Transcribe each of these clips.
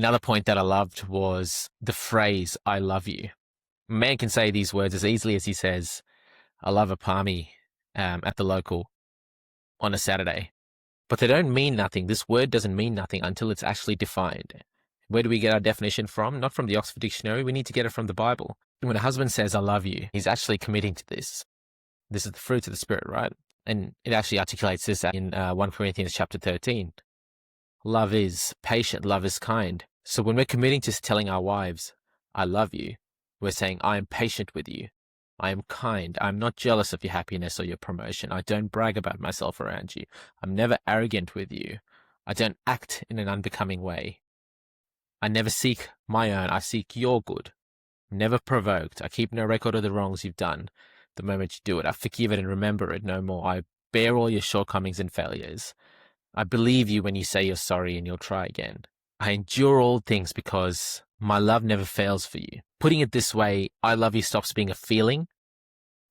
Another point that I loved was the phrase, I love you. A man can say these words as easily as he says, I love a palmy at the local on a Saturday. But they don't mean nothing. This word doesn't mean nothing until it's actually defined. Where do we get our definition from? Not from the Oxford Dictionary. We need to get it from the Bible. When a husband says, I love you, he's actually committing to this. This is the fruit of the Spirit, right? And it actually articulates this in 1 Corinthians chapter 13. Love is patient. Love is kind. So when we're committing to telling our wives, I love you, we're saying, I am patient with you. I am kind. I'm not jealous of your happiness or your promotion. I don't brag about myself around you. I'm never arrogant with you. I don't act in an unbecoming way. I never seek my own. I seek your good. Never provoked. I keep no record of the wrongs you've done. The moment you do it, I forgive it and remember it no more. I bear all your shortcomings and failures. I believe you when you say you're sorry and you'll try again. I endure all things because my love never fails for you. Putting it this way, I love you stops being a feeling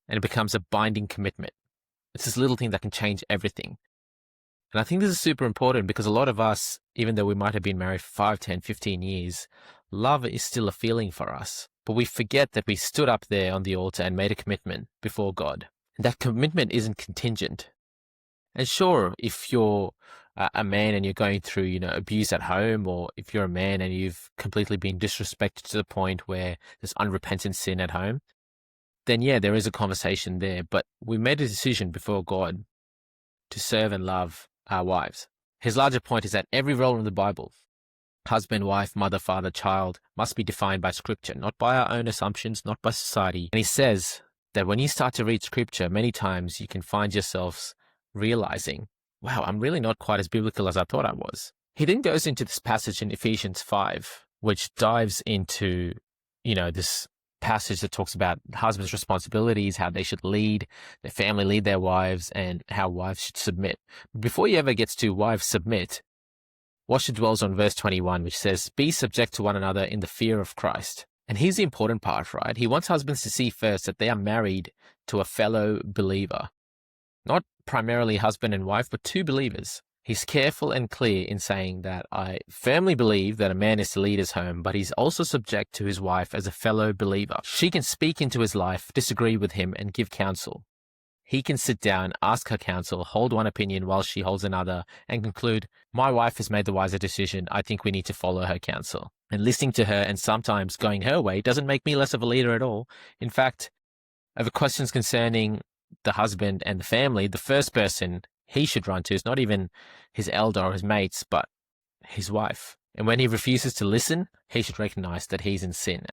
and it becomes a binding commitment. It's this little thing that can change everything. And I think this is super important because a lot of us, even though we might have been married for 5, 10, 15 years, love is still a feeling for us. But we forget that we stood up there on the altar and made a commitment before God. And that commitment isn't contingent. And sure, if you're a man and you're going through, abuse at home, or if you're a man and you've completely been disrespected to the point where there's unrepentant sin at home, then yeah, there is a conversation there. But we made a decision before God to serve and love our wives. His larger point is that every role in the Bible, husband, wife, mother, father, child, must be defined by Scripture, not by our own assumptions, not by society. And he says that when you start to read Scripture, many times you can find yourselves realizing, wow, I'm really not quite as biblical as I thought I was. He then goes into this passage in Ephesians 5, which dives into, this passage that talks about husbands' responsibilities, how they should lead their family, lead their wives, and how wives should submit. Before he ever gets to wives submit, Washer dwells on verse 21, which says, be subject to one another in the fear of Christ. And here's the important part, right? He wants husbands to see first that they are married to a fellow believer. Not primarily husband and wife, but two believers. He's careful and clear in saying that I firmly believe that a man is to lead his home, but he's also subject to his wife as a fellow believer. She can speak into his life, disagree with him, and give counsel. He can sit down, ask her counsel, hold one opinion while she holds another, and conclude, my wife has made the wiser decision. I think we need to follow her counsel. And listening to her and sometimes going her way doesn't make me less of a leader at all. In fact, over questions concerning the husband and the family, the first person he should run to is not even his elder or his mates, but his wife. And when he refuses to listen, he should recognize that he's in sin